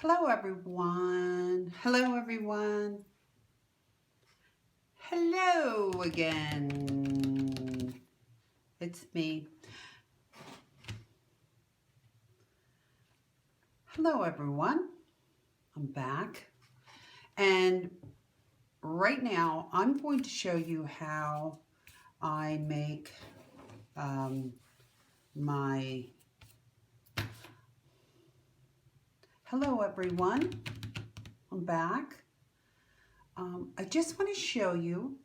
Hello everyone. Hello everyone. Hello again. It's me. Hello everyone. I'm back. And right now I'm going to show you how I make my... Hello everyone. I'm back. I just want to show you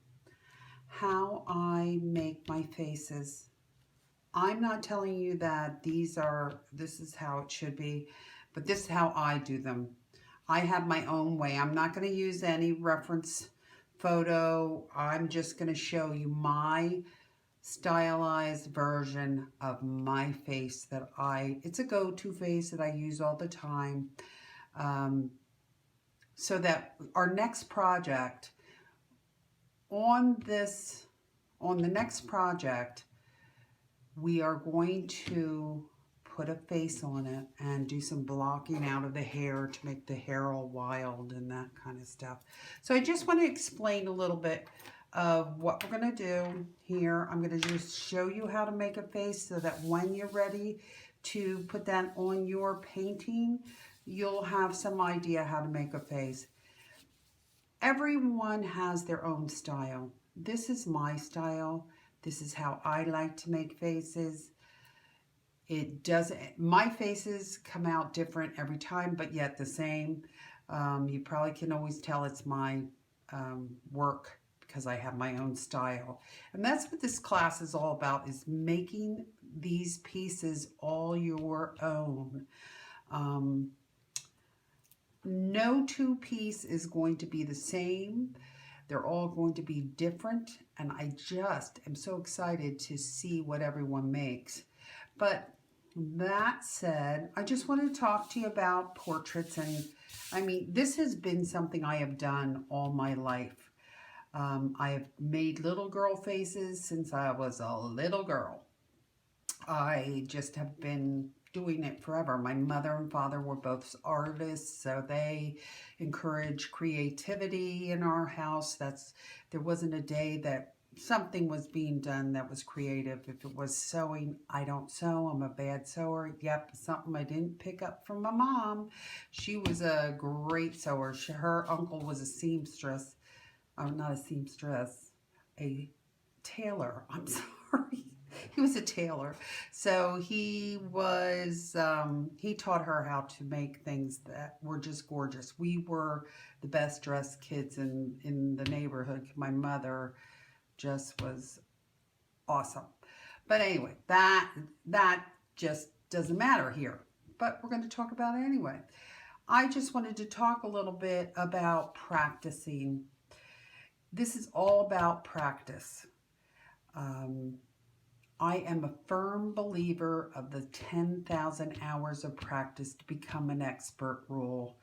how I make my faces. I'm not telling you that this is how it should be, but this is how I do them. I have my own way. I'm not going to use any reference photo. I'm just going to show you my stylized version of my face it's a go-to face that I use all the time. So that our next project on the next project, we are going to put a face on it and do some blocking out of the hair to make the hair all wild and that kind of stuff. So I just want to explain a little bit of what we're going to do here. I'm going to just show you how to make a face so that when you're ready to put that on your painting, you'll have some idea how to make a face. Everyone has their own style. This is my style. This is how I like to make faces. My faces come out different every time, but yet the same. You probably can always tell it's my work because I have my own style. And that's what this class is all about, is making these pieces all your own. No two piece is going to be the same. They're all going to be different, and I just am so excited to see what everyone makes. But that said, I just want to talk to you about portraits. And I mean, this has been something I have done all my life. I have made little girl faces since I was a little girl. I just have been doing it forever. My mother and father were both artists, so they encouraged creativity in our house. There wasn't a day that something was being done that was creative. If it was sewing, I don't sew. I'm a bad sewer. Yep, something I didn't pick up from my mom. She was a great sewer. Her uncle was a seamstress. Not a seamstress, a tailor. I'm sorry. He was a tailor. So he taught her how to make things that were just gorgeous. We were the best dressed kids in the neighborhood. My mother just was awesome. But anyway, that just doesn't matter here. But we're going to talk about it anyway. I just wanted to talk a little bit about practicing. This is all about practice. I am a firm believer of the 10,000 hours of practice to become an expert rule.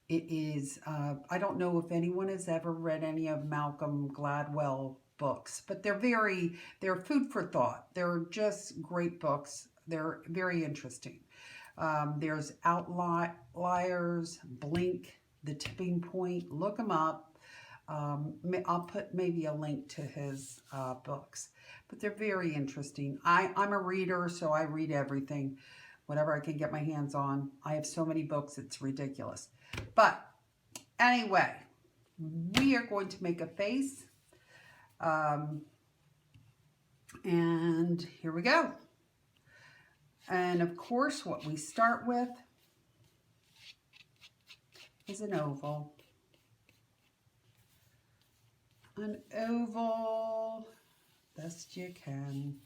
It is, I don't know if anyone has ever read any of Malcolm Gladwell books, but they're food for thought. They're just great books. They're very interesting. There's Outliers, Blink, The Tipping Point. Look them up. I'll put maybe a link to his books, but they're very interesting. I'm a reader, so I read everything, whatever I can get my hands on. I have so many books, it's ridiculous. But anyway, we are going to make a face, and here we go. And of course, what we start with is an oval. An oval, best you can.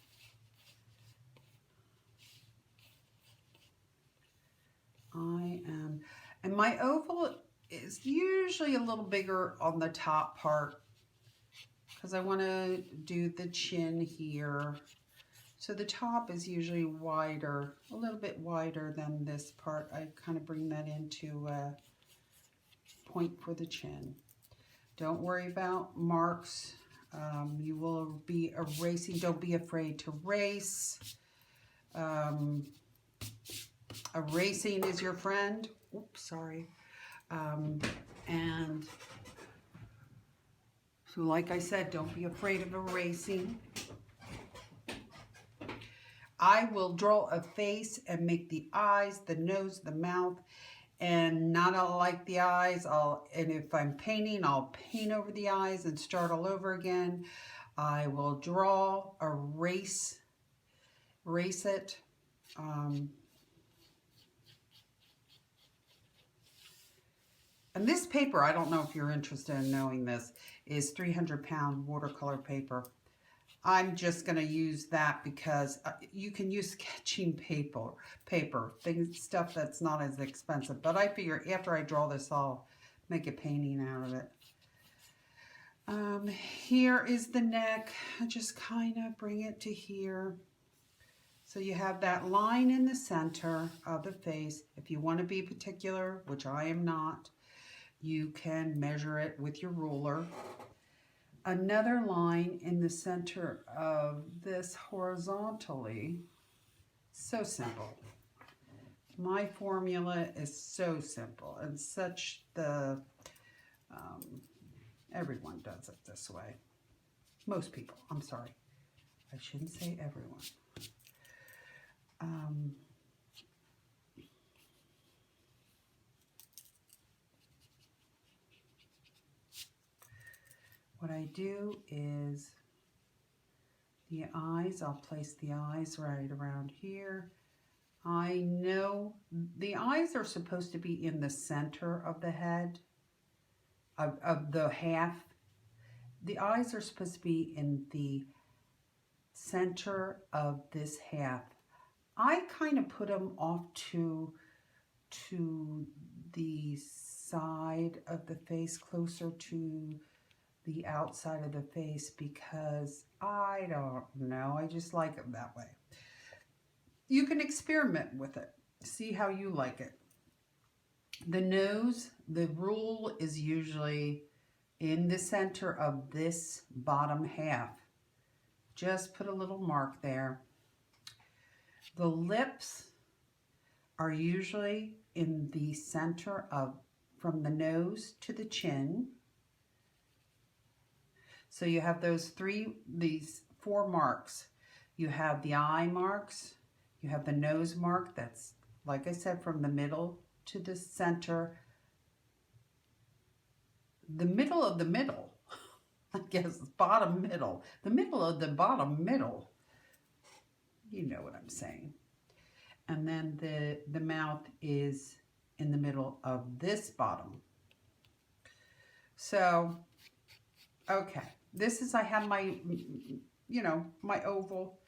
And my oval is usually a little bigger on the top part because I want to do the chin here. So the top is usually wider, a little bit wider than this part. I kind of bring that into a point for the chin. Don't worry about marks. You will be erasing. Don't be afraid to erase. Erasing is your friend. Oops, sorry. And so like I said, don't be afraid of erasing. I will draw a face and make the eyes, the nose, the mouth, and not all like the eyes. And if I'm painting, I'll paint over the eyes and start all over again. I will draw, erase it. And this paper, I don't know if you're interested in knowing this, is 300-pound watercolor paper. I'm just going to use that because you can use sketching paper, stuff that's not as expensive. But I figure after I draw this, I'll make a painting out of it. Here is the neck. I just kind of bring it to here. So you have that line in the center of the face. If you want to be particular, which I am not, you can measure it with your ruler. Another line in the center of this horizontally. So simple. My formula is so simple and such the, everyone does it this way. Most people, I'm sorry. I shouldn't say everyone. What I do is the eyes, I'll place the eyes right around here. I know the eyes are supposed to be in the center of the head, of the half. The eyes are supposed to be in the center of this half. I kind of put them off to the side of the face, closer to the outside of the face, because I don't know, I just like it that way. You can experiment with it, see how you like it. The nose, the rule is usually in the center of this bottom half. Just put a little mark there. The lips are usually in the center of, from the nose to the chin. So you have these four marks. You have the eye marks, you have the nose mark, that's, like I said, from the middle to the center. The middle of the middle, I guess, bottom middle. The middle of the bottom middle. You know what I'm saying. And then the mouth is in the middle of this bottom. So, okay. This is, I have my, my oval.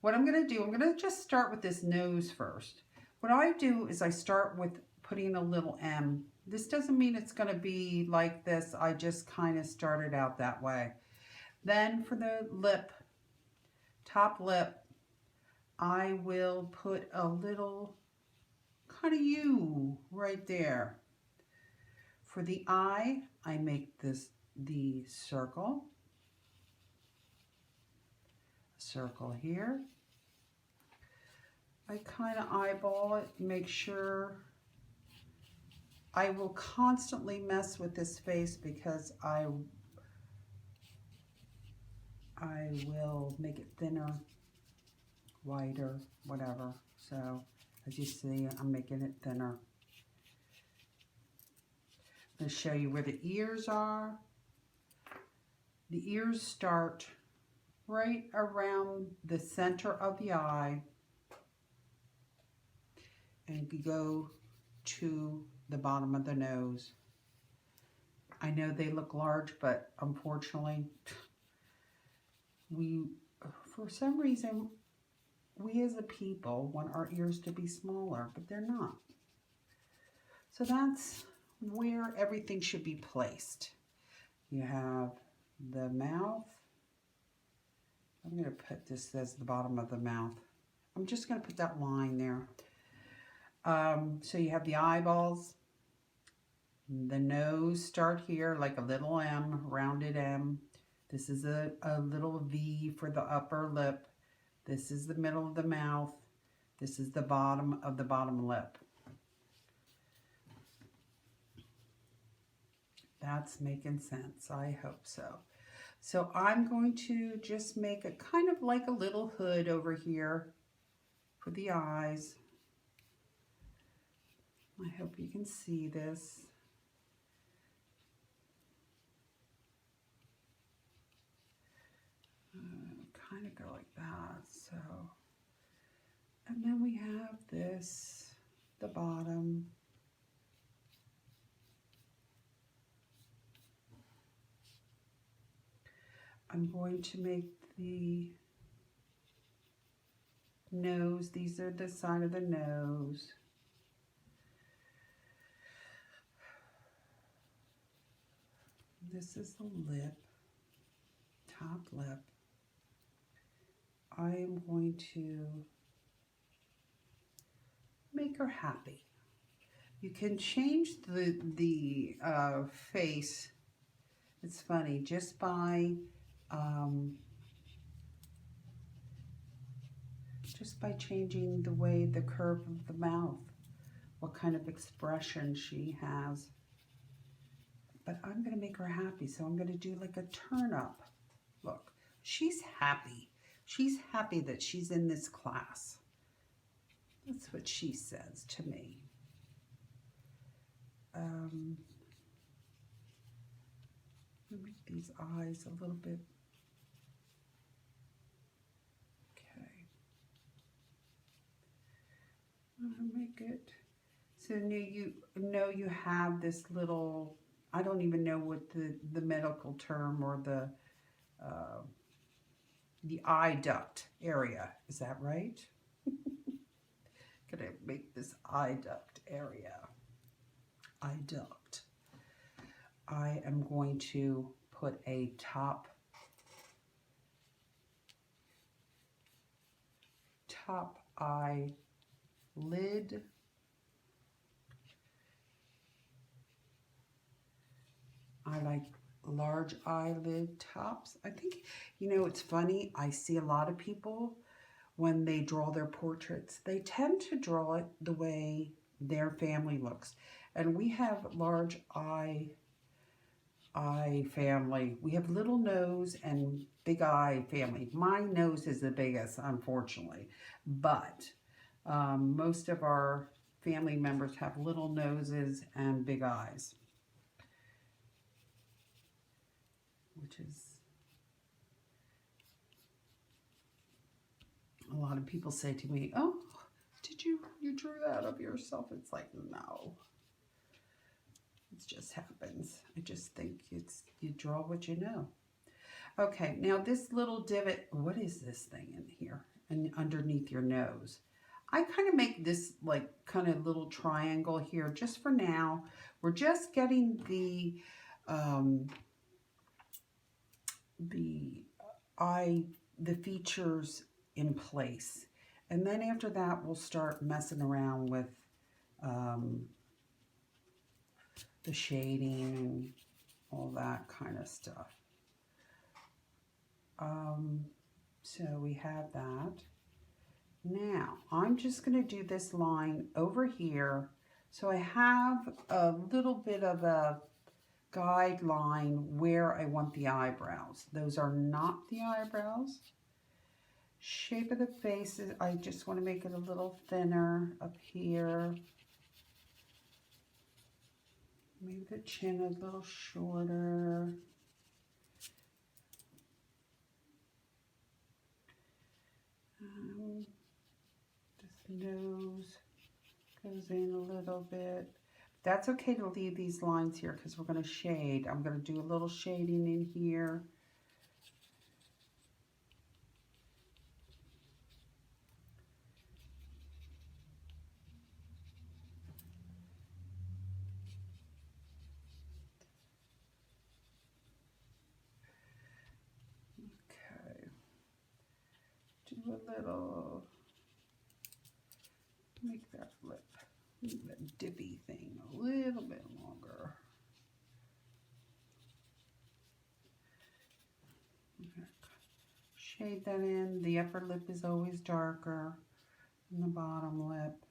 What I'm going to do, I'm going to just start with this nose first. What I do is I start with putting a little M. This doesn't mean it's going to be like this. I just kind of started out that way. Then for the lip, top lip, I will put a little kind of U right there. For the eye, I make the circle here. I kind of eyeball it, make sure. I will constantly mess with this face because I will make it thinner, wider, whatever. So as you see, I'm making it thinner. I'm going to show you where the ears are. The ears start right around the center of the eye and go to the bottom of the nose. I know they look large, but unfortunately, for some reason, we as a people want our ears to be smaller, but they're not. So that's where everything should be placed. You have the mouth. I'm going to put this as the bottom of the mouth. I'm just going to put that line there. So you have the eyeballs. The nose start here like a little M, rounded M. This is a little V for the upper lip. This is the middle of the mouth. This is the bottom of the bottom lip. That's making sense. I hope so. So I'm going to just make a kind of like a little hood over here for the eyes. I hope you can see this. Kind of go like that. So, and then we have this, the bottom. I'm going to make the nose. These are the side of the nose. This is the lip, top lip. I am going to make her happy. You can change the face. It's funny, just by changing the way, the curve of the mouth, what kind of expression she has. But I'm going to make her happy, so I'm going to do like a turn up. Look, she's happy. She's happy that she's in this class. That's what she says to me. Make these eyes a little bit. Okay. I'll make it. So now you know you have this little, I don't even know what the medical term or the eye duct area. Is that right? Gonna make this eye duct area. Eye duct. I am going to put a top eye lid. I like large eyelid tops. I think, you know, it's funny. I see a lot of people when they draw their portraits, they tend to draw it the way their family looks. And we have large eye family. We have little nose and big eye family. My nose is the biggest, unfortunately, but most of our family members have little noses and big eyes, which is, a lot of people say to me, oh, you drew that of yourself? It's like, no. It just happens. I just think you draw what you know. Okay, now this little divot, what is this thing in here and underneath your nose? I kind of make this like kind of little triangle here just for now. We're just getting the features in place. And then after that, we'll start messing around with the shading and all that kind of stuff. So we have that. Now, I'm just going to do this line over here. So I have a little bit of a guideline where I want the eyebrows. Those are not the eyebrows. Shape of the face, I just want to make it a little thinner up here. Maybe the chin a little shorter. This nose goes in a little bit. That's okay to leave these lines here because we're going to shade. I'm going to do a little shading in here. Okay. Do a little, make that lip, that dippy thing a little bit longer. Shade that in. The upper lip is always darker than the bottom lip.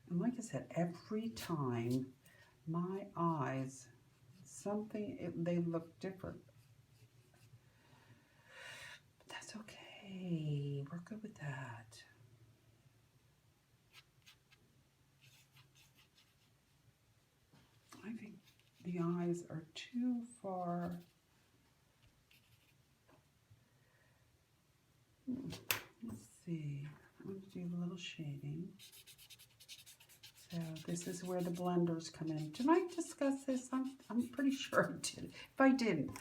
And like I said, every time my eyes, they look different. But that's okay. We're good with that. I think the eyes are too far. Let's see. I'm going to do a little shading. So this is where the blenders come in. Did I discuss this? I'm pretty sure I did. If I didn't,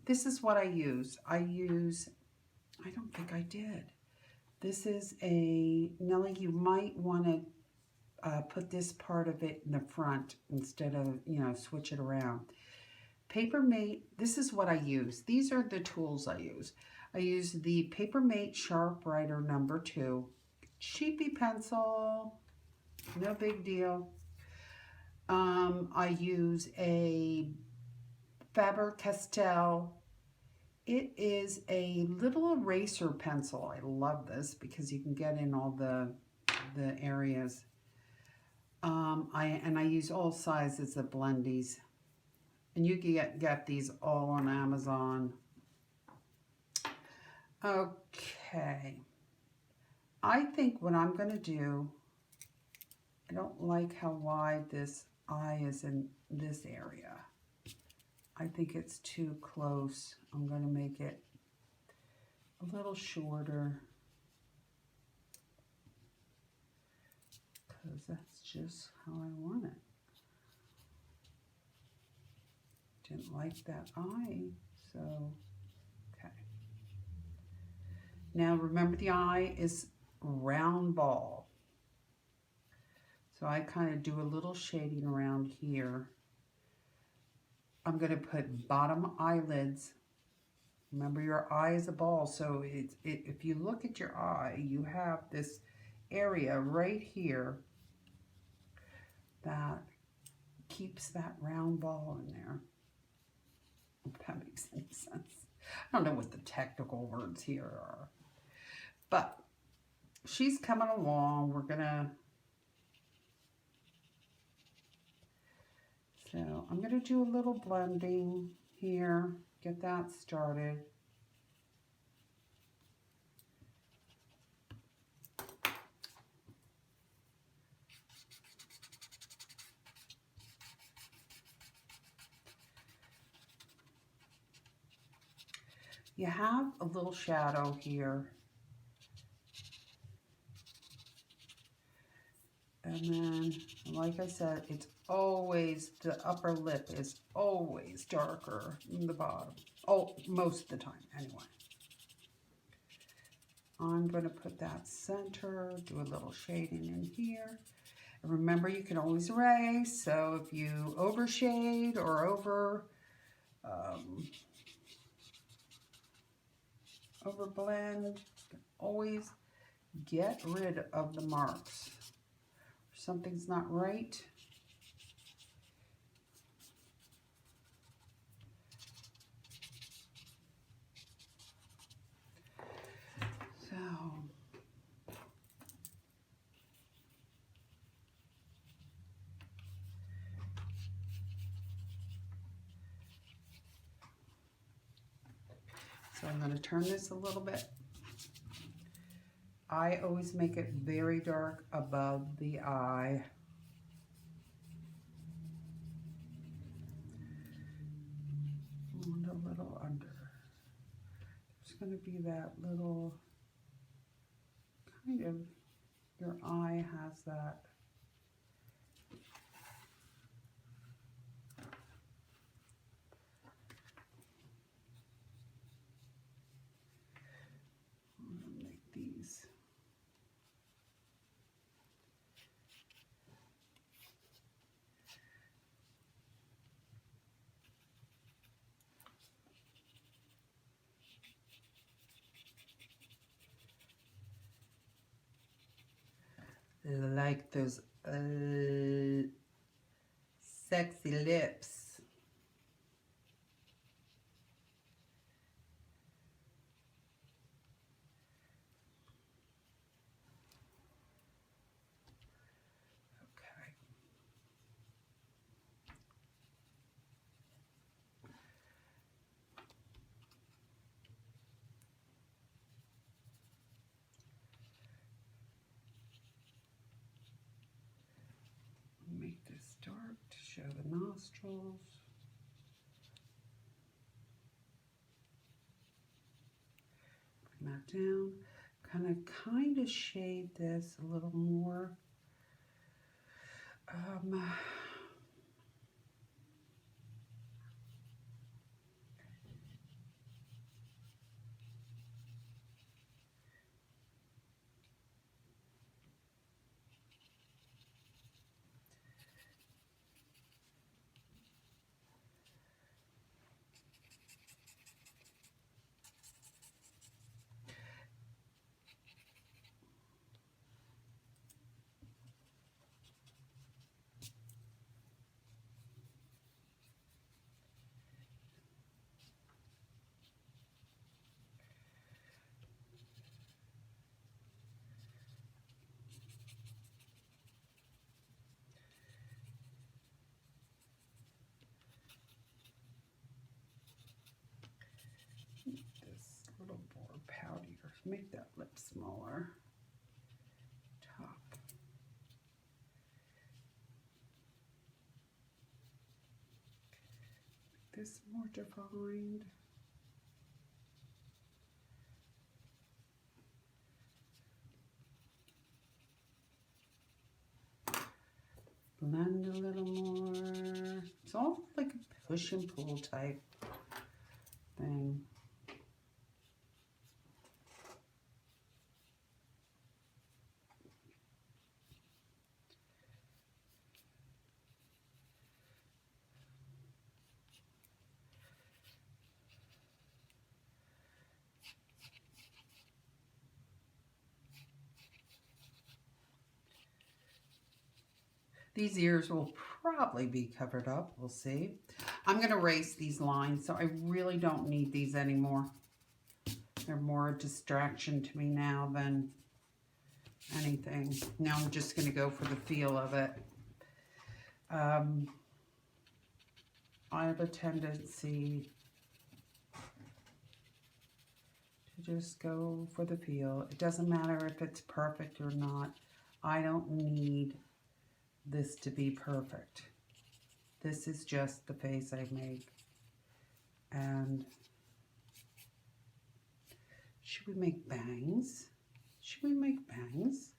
this is what I use. I don't think I did. This is a, Nellie, you might want to put this part of it in the front instead of, switch it around. Papermate, this is what I use. These are the tools I use. I use the Papermate Sharp Writer number 2. Cheapy pencil, no big deal. I use a Faber-Castell. It is a little eraser pencil. I love this because you can get in all the areas. I use all sizes of blendies. And you can get these all on Amazon. Okay. I think what I'm going to do, I don't like how wide this eye is in this area. I think it's too close. I'm going to make it a little shorter because that's just how I want it. Didn't like that eye, so okay. Now remember, the eye is round ball. So I kind of do a little shading around here. I'm going to put bottom eyelids. Remember, your eye is a ball, so if you look at your eye, you have this area right here that keeps that round ball in there. If that makes any sense. I don't know what the technical words here are. But she's coming along. We're going to... So I'm going to do a little blending here. Get that started. You have a little shadow here. And then, like I said, it's always, the upper lip is always darker than the bottom. Oh, most of the time, anyway. I'm going to put that center, do a little shading in here. And remember, you can always erase, so if you overshade or overblend, you can always get rid of the marks. If something's not right, So I'm going to turn this a little bit. I always make it very dark above the eye. And a little under. There's going to be that little, kind of, your eye has that. I'm going to make these. Like those sexy lips. this dark to show the nostrils. Bring that down. Kind of shade this a little more. This little more powdier. Make that lip smaller. Top. Make this more defined. Blend a little more. It's all like a push and pull type thing. These ears will probably be covered up. We'll see. I'm going to erase these lines, so I really don't need these anymore. They're more a distraction to me now than anything. Now I'm just going to go for the feel of it. I have a tendency to just go for the feel. It doesn't matter if it's perfect or not. I don't need this to be perfect. This is just the face I make. And should we make bangs? Should we make bangs?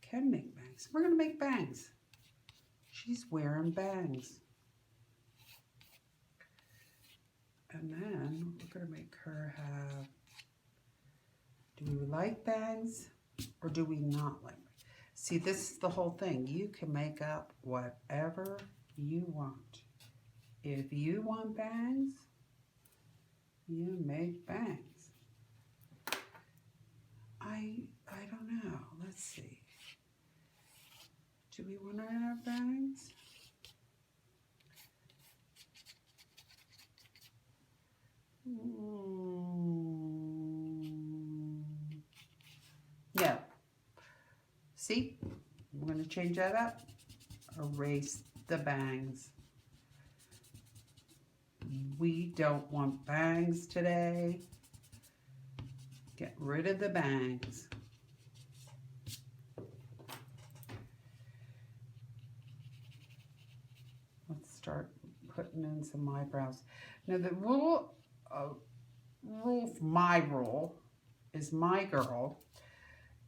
Can make bangs. We're going to make bangs. She's wearing bangs. And then we're going to make her have, do we like bangs or do we not like bangs? See, this is the whole thing. You can make up whatever you want. If you want bangs, you make bangs. I don't know. Let's see. Do we want to have bangs? Yeah. See? I'm going to change that up. Erase the bangs. We don't want bangs today. Get rid of the bangs. Let's start putting in some eyebrows. Now the rule is my girl,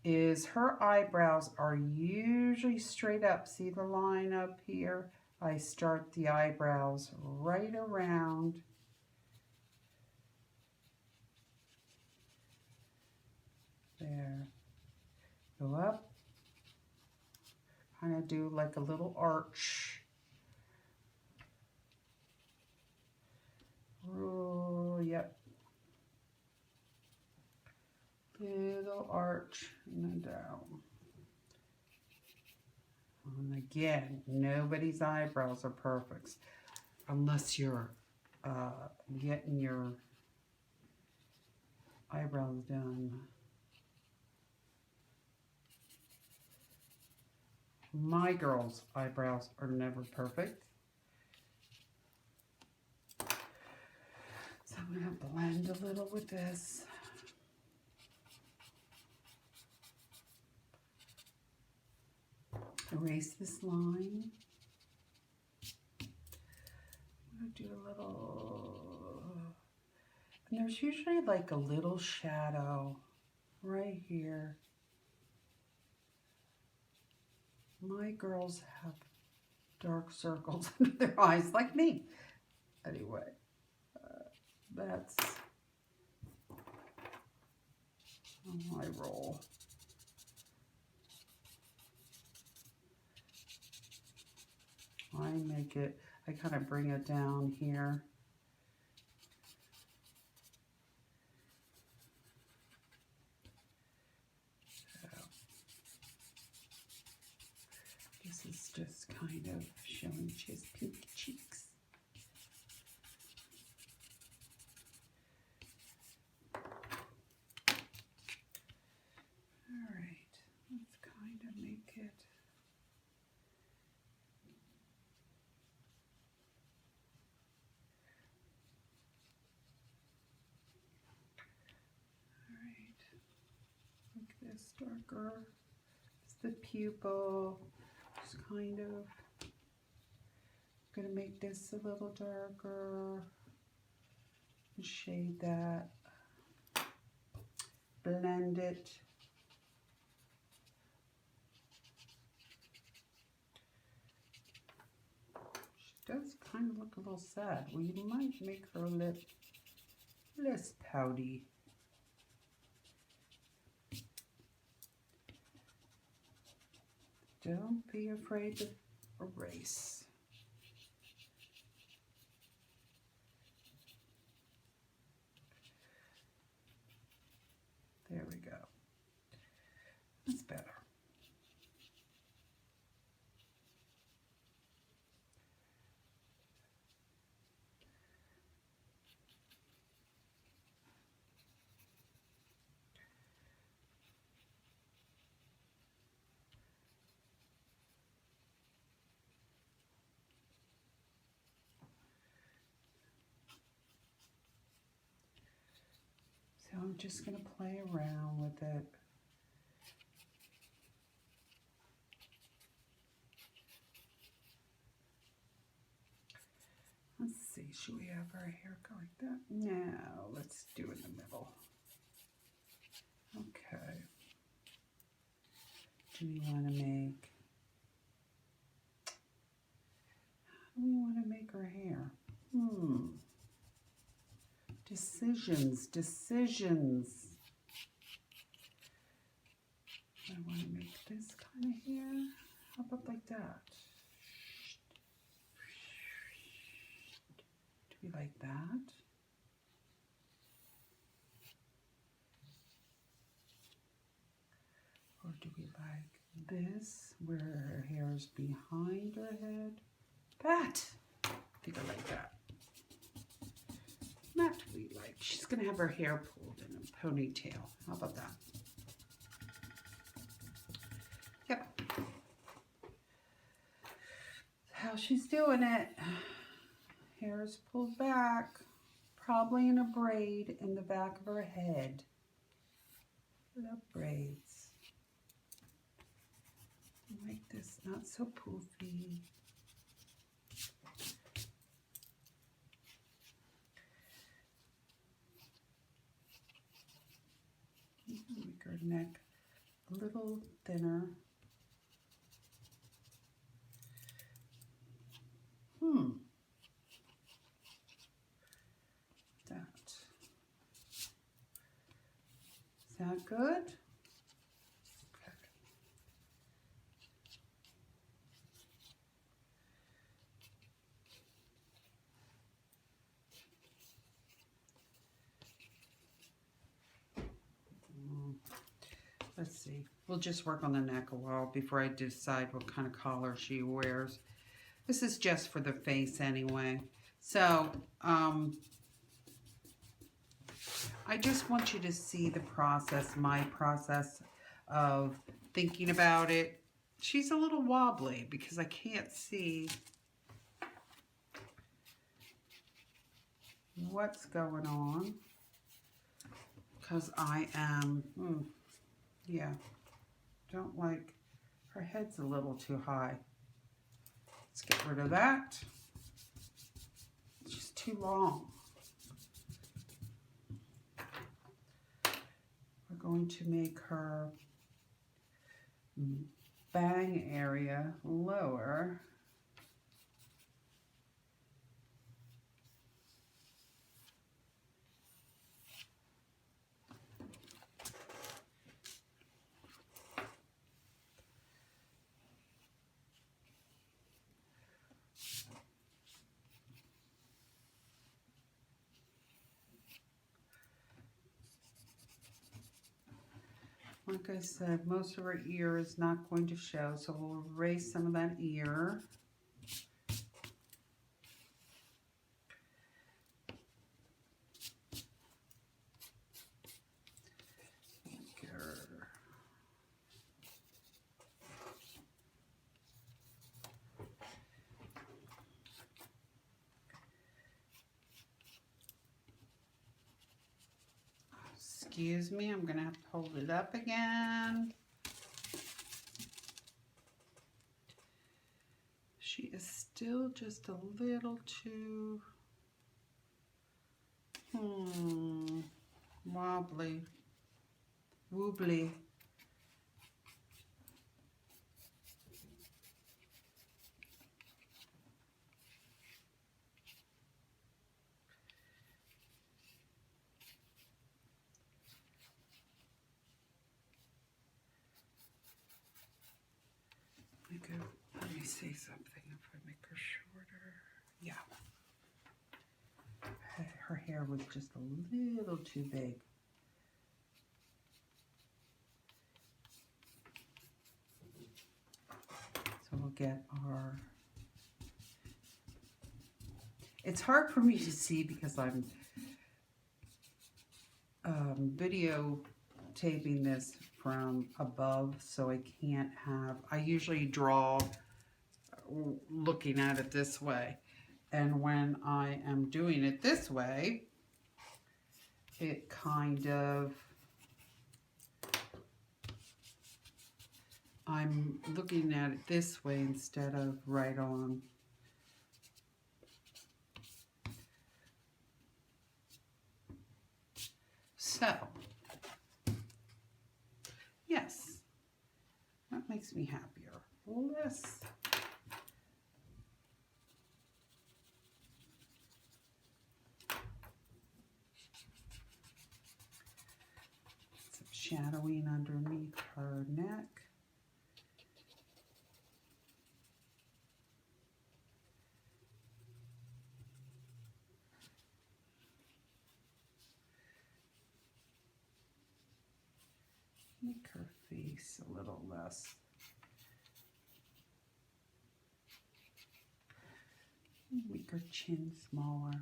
is her eyebrows are usually straight up. See the line up here? I start the eyebrows right around there. Go up. Kind of do like a little arch. Oh, yep. Little arch and then down. And again, nobody's eyebrows are perfect unless you're getting your eyebrows done. My girl's eyebrows are never perfect. So I'm going to blend a little with this. erase this line. I'm going to do a little, and there's usually like a little shadow right here. My girls have dark circles under their eyes like me. Anyway, that's how I roll. I make it, I kind of bring it down here. So, this is just kind of showing she has pink cheeks. All right, let's kind of make it. Make this darker. It's the pupil. Just kind of gonna make this a little darker. Shade that. Blend it. She does kind of look a little sad. We might make her lip less pouty. Don't be afraid to erase. There we go. That's better. So I'm just going to play around with it. Let's see, should we have our hair go like that? No, let's do it in the middle. Okay. Do we want to make, how do we want to make her hair? Decisions. I want to make this kind of hair. How about like that? Do we like that? Or do we like this, where her hair is behind her head? That! I think I like that. That we like. She's going to have her hair pulled in a ponytail. How about that? Yep. How she's doing it. Hair is pulled back. Probably in a braid in the back of her head. Little braids. Make this not so poofy. Make her neck a little thinner. Is that good? Okay. Let's see. We'll just work on the neck a while before I decide what kind of collar she wears. This is just for the face anyway. So, I just want you to see the process, my process of thinking about it. She's a little wobbly because I can't see what's going on. Because I am, yeah, don't like Her head's a little too high. Let's get rid of that. It's just too long. We're going to make her bang area lower. Like I said, most of her ear is not going to show, so we'll erase some of that ear. Excuse me, I'm going to have to hold it up again. She is still just a little too wobbly, wobbly. Let me say something. If I make her shorter, yeah. Her hair was just a little too big. So we'll get our... It's hard for me to see because I'm videotaping this from above, so I can't have... I usually draw looking at it this way. And when I am doing it this way, it kind of... I'm looking at it this way instead of right on. So, yes, that makes me happier. Let's some shadowing underneath her neck. Make her face a little less. Make her chin smaller.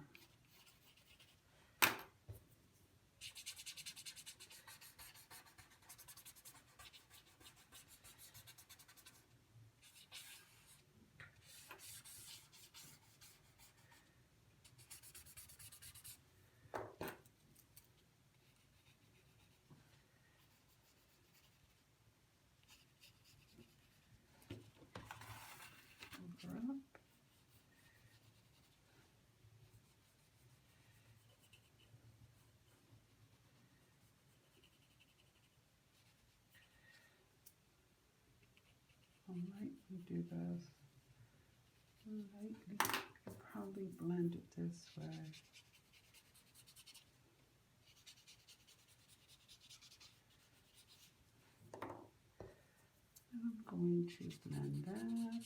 Over up. I might do this lightly. I'll probably blend it this way. And I'm going to blend that.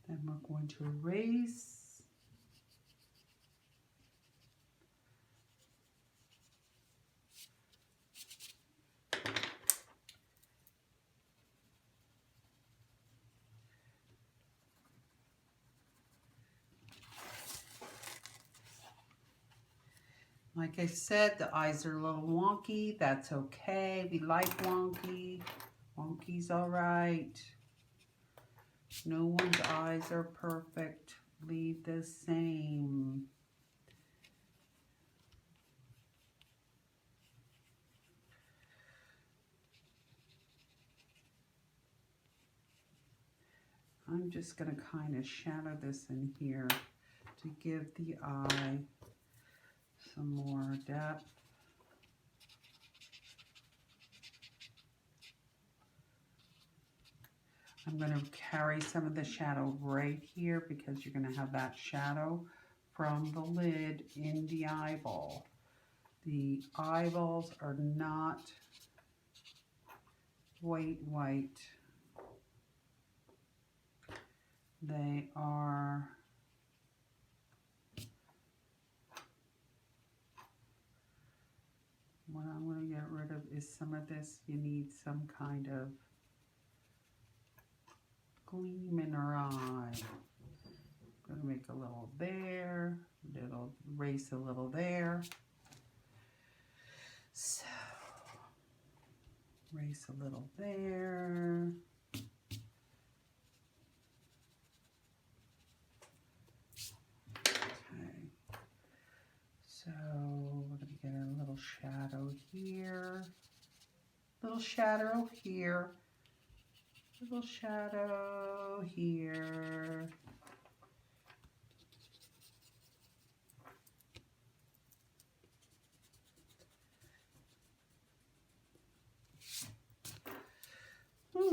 Then we're going to erase. Like I said, the eyes are a little wonky. That's okay. We like wonky. Wonky's all right. No one's eyes are perfect. Leave the same. I'm just going to kind of shadow this in here to give the eye some more depth. I'm going to carry some of the shadow right here because you're going to have that shadow from the lid in the eyeball. The eyeballs are not white. They are what I'm going to get rid of is some of this. You need some kind of gleam in her eye. I'm going to make a little there, little erase a little there. So, erase a little there. Okay. So, we're going to get a little shadow here. Little shadow here. Little shadow here.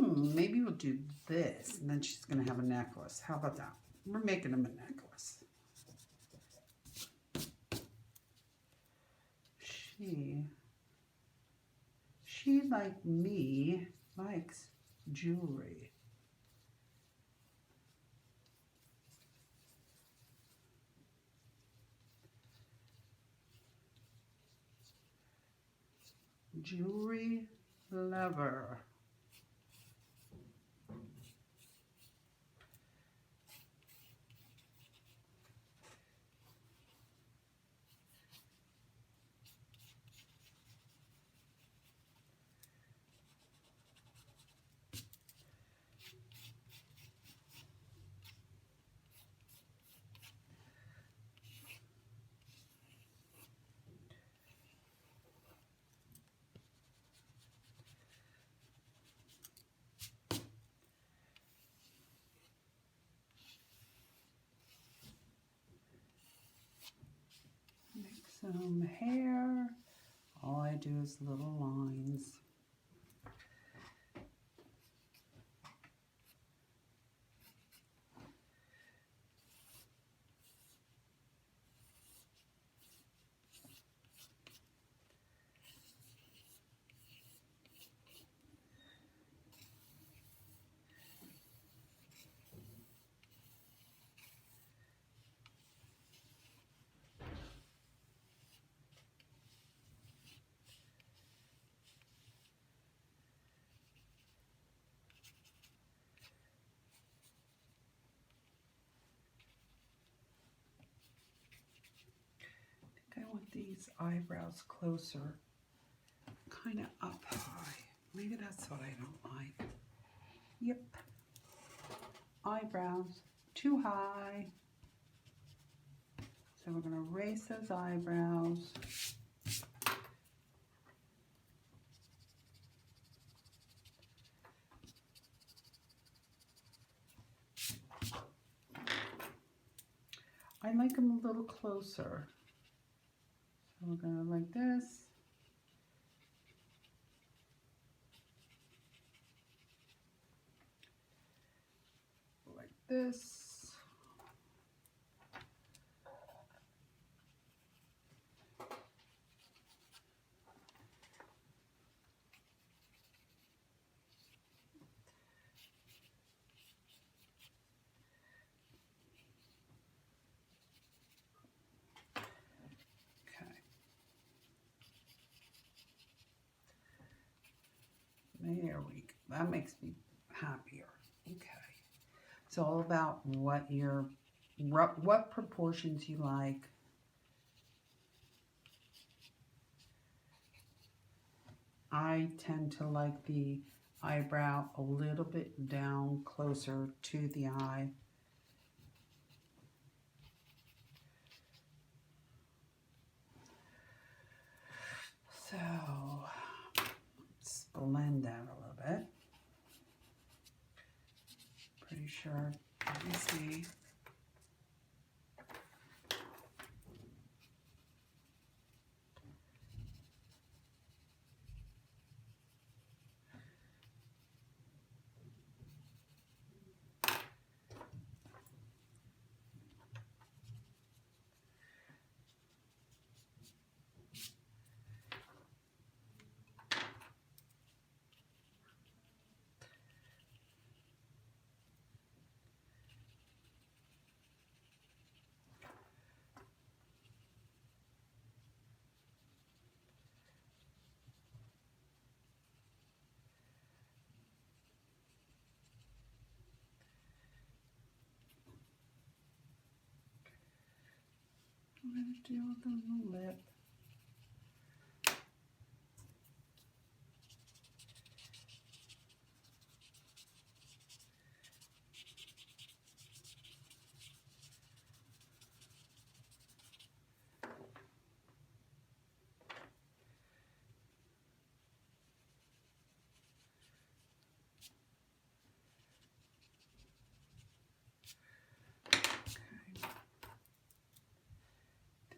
Maybe we'll do this, and then she's going to have a necklace. How about that? We're making them a necklace. She like me, likes jewelry. Jewelry lover. Some hair. All I do is little lines. I want these eyebrows closer, kind of up high. Maybe that's what I don't like. Yep. Eyebrows too high. So we're going to erase those eyebrows. I like them a little closer. So we're going to like this. Like this. There we go. That makes me happier. Okay. It's all about what proportions you like. I tend to like the eyebrow a little bit down closer to the eye. So let's blend that a little bit. Pretty sure sure. Let me see. I'm going to do it on the lip.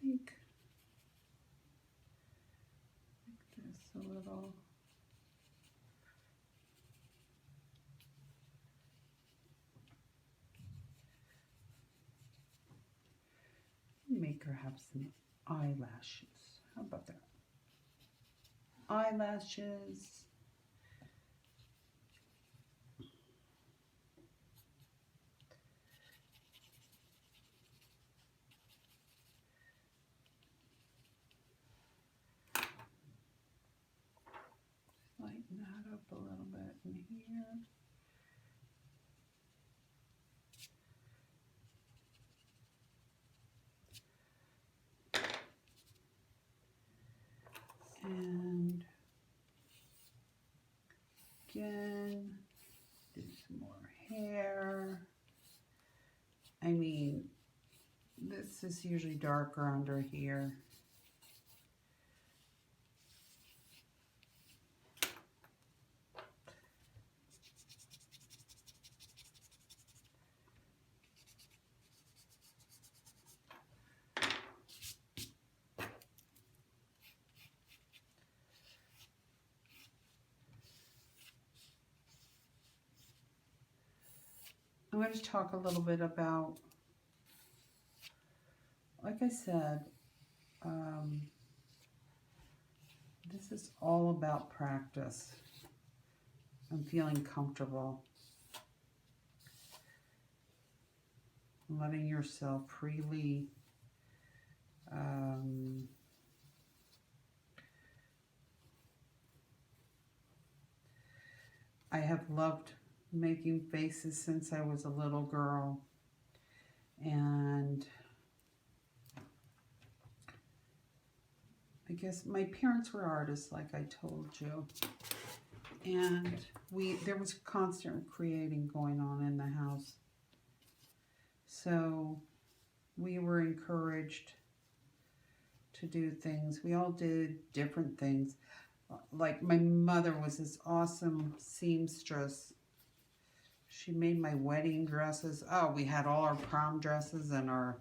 Think this a little. Make her have some eyelashes. How about that? Eyelashes. Lighten that up a little bit in here. And again, do some more hair. I mean, this is usually darker under here. I'm going to talk a little bit about, like I said, this is all about practice and feeling comfortable. Letting yourself freely I have loved making faces since I was a little girl, and I guess my parents were artists, like I told you, and there was constant creating going on in the house, so we were encouraged to do things. We all did different things. Like my mother was this awesome seamstress. She made my wedding dresses. Oh, we had all our prom dresses and our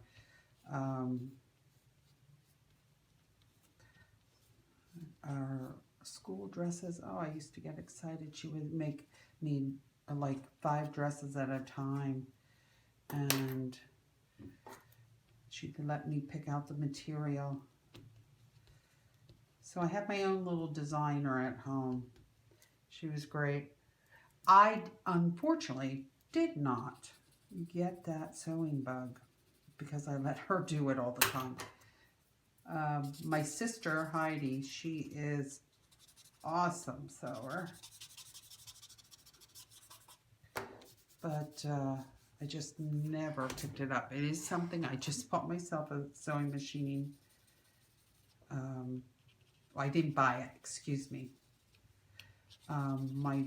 school dresses. Oh, I used to get excited. She would make me like 5 dresses at a time, and she'd let me pick out the material. So I had my own little designer at home. She was great. I, unfortunately, did not get that sewing bug because I let her do it all the time. My sister, Heidi, she is awesome sewer. But I just never picked it up. It is something I just bought myself a sewing machine. Well, I didn't buy it, excuse me. My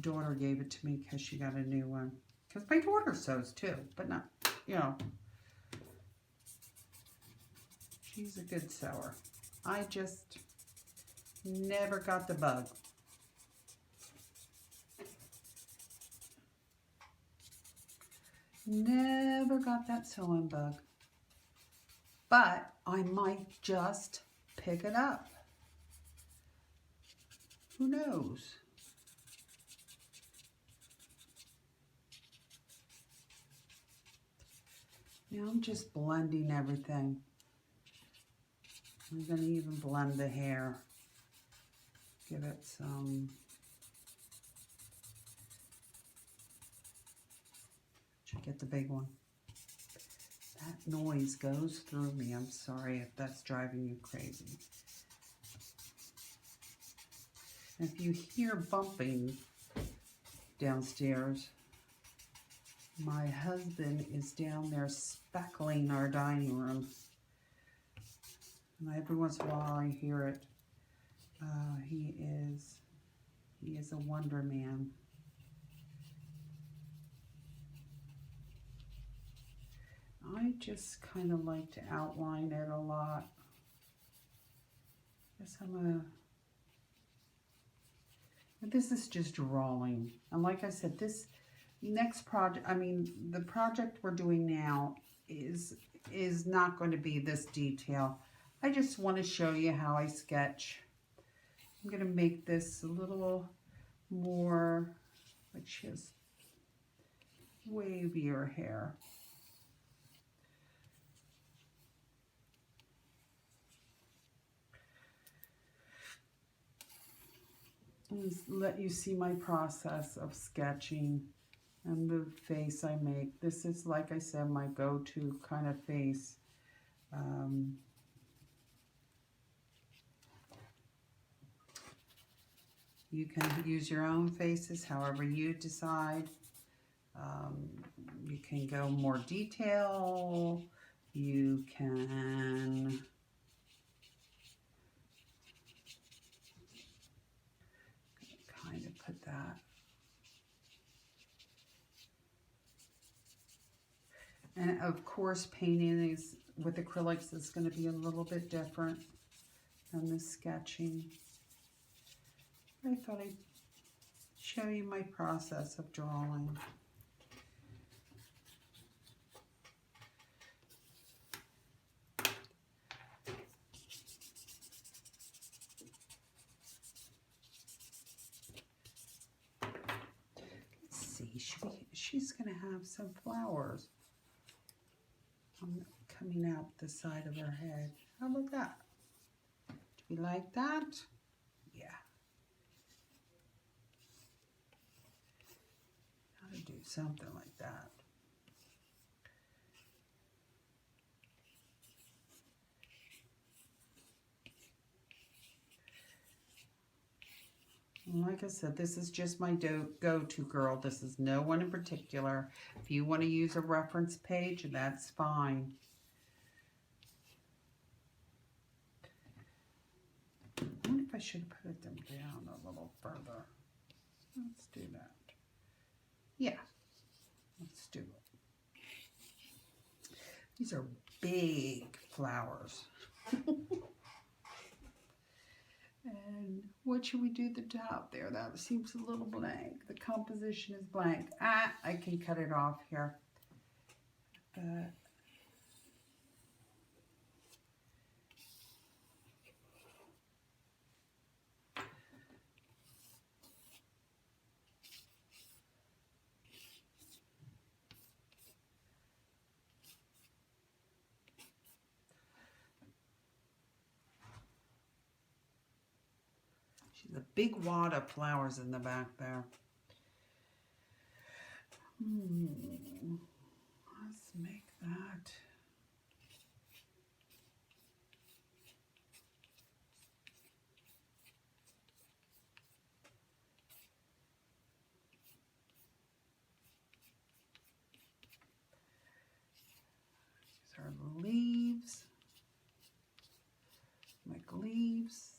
daughter gave it to me because she got a new one. Because my daughter sews too, but not, you know. She's a good sewer. I just never got the bug. Never got that sewing bug. But I might just pick it up. Who knows? Now I'm just blending everything. I'm going to even blend the hair. Give it some... Should get the big one. That noise goes through me. I'm sorry if that's driving you crazy. If you hear bumping downstairs, my husband is down there speckling our dining room. And every once in a while I hear it. He is a wonder man. I just kind of like to outline it a lot. Guess this is just drawing. And like I said, this next project, the project we're doing now is not going to be this detail. I just want to show you how I sketch. I'm going to make this a little more, like she has wavier hair. Just let you see my process of sketching and the face I make. This is, like I said, my go-to kind of face. You can use your own faces however you decide. You can go more detail. You can kind of put that. And of course, painting these with acrylics is going to be a little bit different than the sketching. I thought I'd show you my process of drawing. Let's see, she's going to have some flowers coming out the side of her head. How about that? Do you like that? Yeah. How to do something like that. And like I said, this is just my go-to girl. This is no one in particular. If you want to use a reference page, that's fine. I wonder if I should put them down a little further. Let's do that. Yeah, let's do it. These are big flowers. And what should we do at the top there? That seems a little blank. The composition is blank. I can cut it off here. She's a big wad of flowers in the back there. Let's make that. These are the leaves. Make leaves.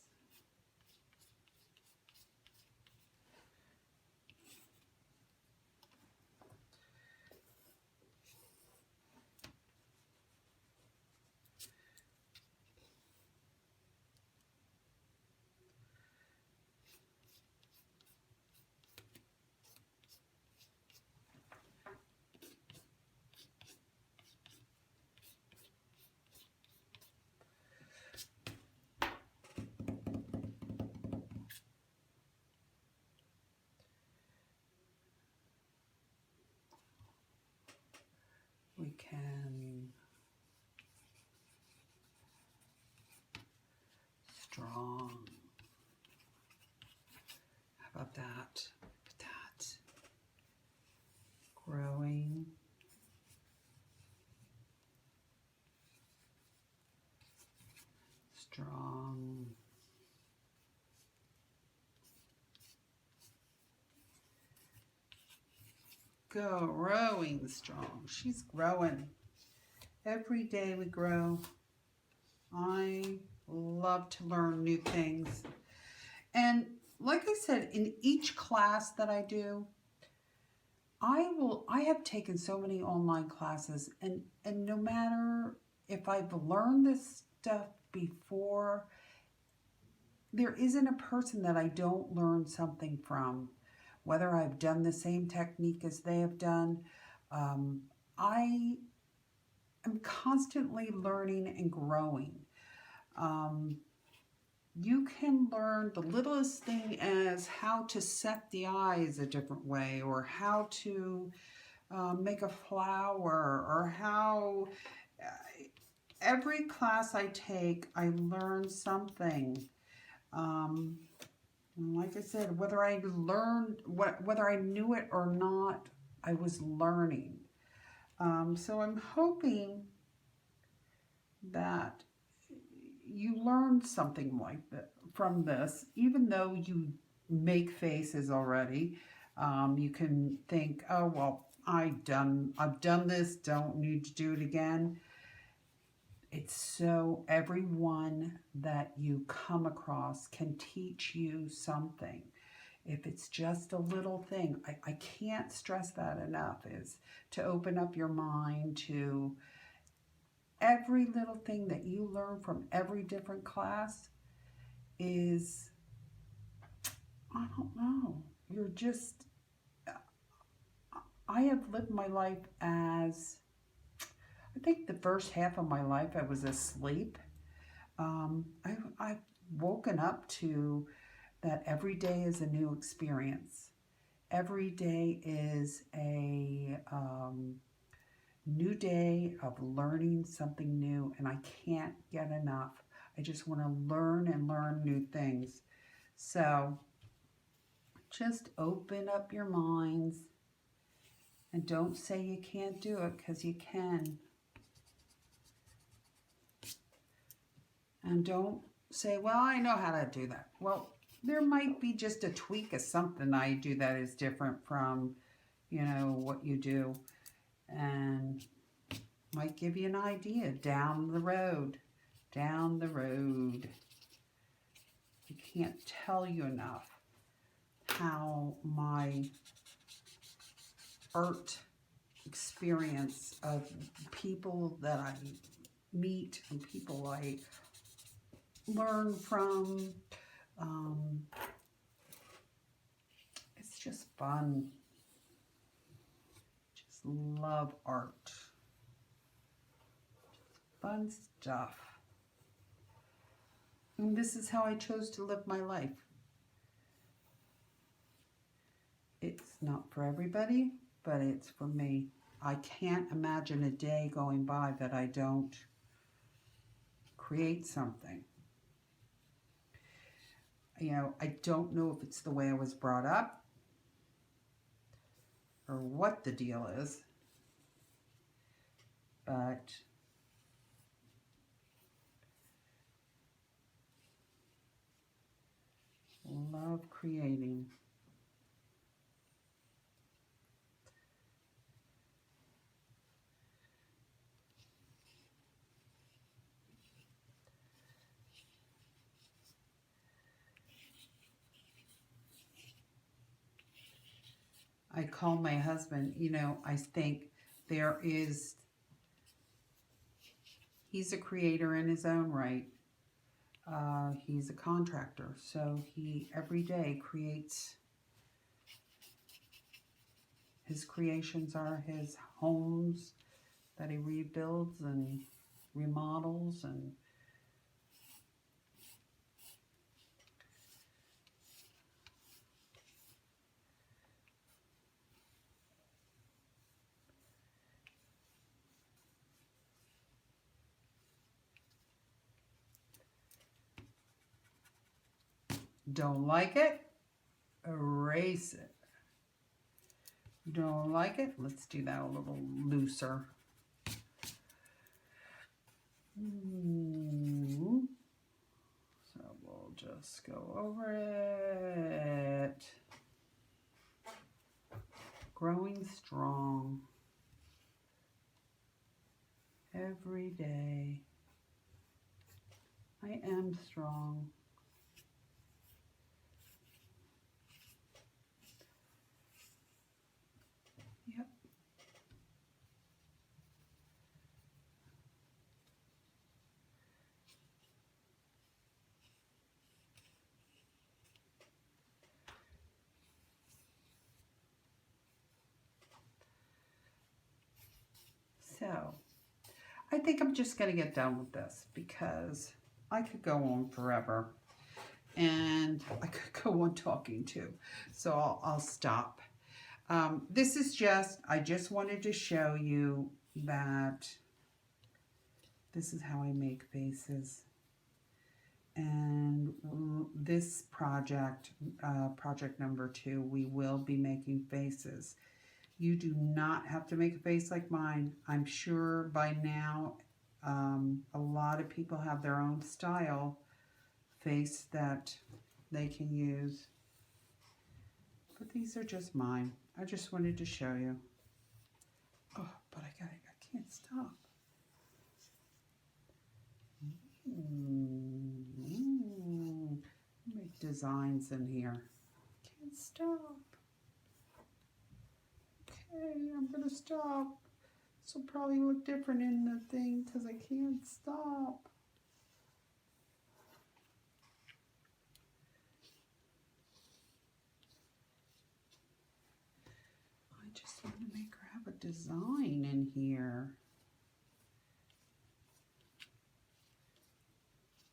can strong. How about that? That. Growing. Strong. Growing strong. She's growing. Every day we grow. I love to learn new things. And like I said, in each class that I do, I have taken so many online classes, and no matter if I've learned this stuff before, there isn't a person that I don't learn something from, whether I've done the same technique as they have done. I am constantly learning and growing. You can learn the littlest thing as how to set the eyes a different way, or how to make a flower, or how every class I take, I learn something. Like I said, whether I learned, whether I knew it or not, I was learning. So I'm hoping that you learned something like that from this, even though you make faces already. You can think, oh, well, I've done this, don't need to do it again. It's so everyone that you come across can teach you something. If it's just a little thing, I can't stress that enough, is to open up your mind to every little thing that you learn from every different class is, I don't know, you're just, I have lived my life as, I think the first half of my life I was asleep. I've woken up to that every day is a new experience. Every day is a new day of learning something new, and I can't get enough. I just want to learn and learn new things. So just open up your minds and don't say you can't do it, because you can. And don't say, well, I know how to do that. Well, there might be just a tweak of something I do that is different from, what you do. And might give you an idea down the road. Down the road. I can't tell you enough how my art experience of people that I meet and people I learn from, it's just fun. Just love art. Fun stuff. And this is how I chose to live my life. It's not for everybody, but it's for me. I can't imagine a day going by that I don't create something. I don't know if it's the way I was brought up or what the deal is, but love creating. I call my husband, I think he's a creator in his own right. He's a contractor, so he every day creates. His creations are his homes that he rebuilds and remodels, and Don't like it? Erase it. Don't like it? Let's do that a little looser. So we'll just go over it. Growing strong every day. I am strong. Yep. So, I think I'm just going to get done with this because I could go on forever and I could go on talking too. So I'll stop. This is I just wanted to show you that this is how I make faces. And this project, project number 2, we will be making faces. You do not have to make a face like mine. I'm sure by now a lot of people have their own style face that they can use. But these are just mine. I just wanted to show you. Oh, but I can't stop. Make designs in here. Can't stop. Okay, I'm gonna stop. This will probably look different in the thing because I can't stop. I just want to make her have a design in here.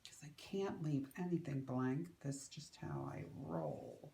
Because I can't leave anything blank. That's just how I roll.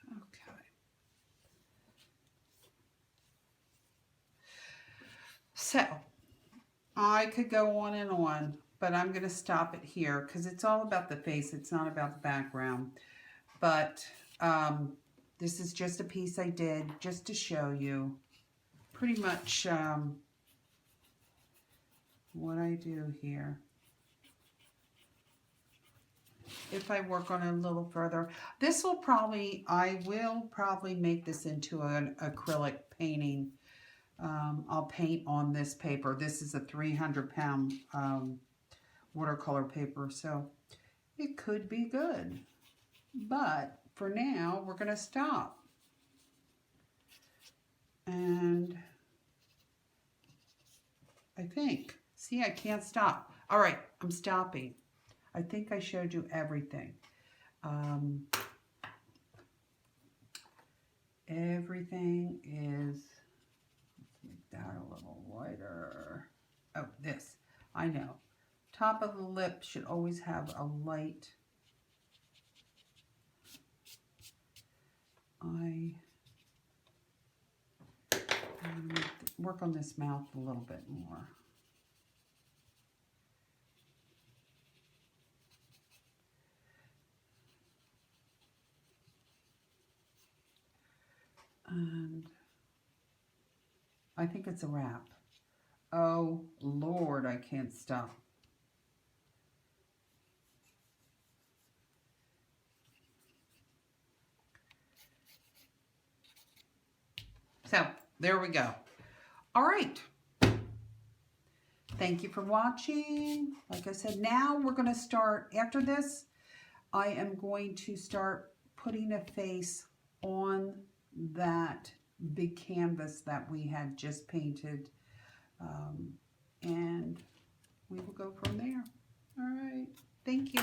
Okay. So, I could go on and on, but I'm going to stop it here because it's all about the face. It's not about the background. But this is just a piece I did just to show you pretty much what I do here. If I work on it a little further, I will probably make this into an acrylic painting. I'll paint on this paper. This is a 300-pound watercolor paper, so it could be good. But for now, we're going to stop. And I think, see, I can't stop. All right, I'm stopping. I think I showed you everything. Everything is, let's make that a little wider. Oh, this, I know. Top of the lip should always have a light. I'm going to work on this mouth a little bit more. And I think it's a wrap. Oh, Lord, I can't stop. So, there we go. All right. Thank you for watching. Like I said, now we're going to start, after this, I am going to start putting a face on that big canvas that we had just painted. And we will go from there. All right. Thank you.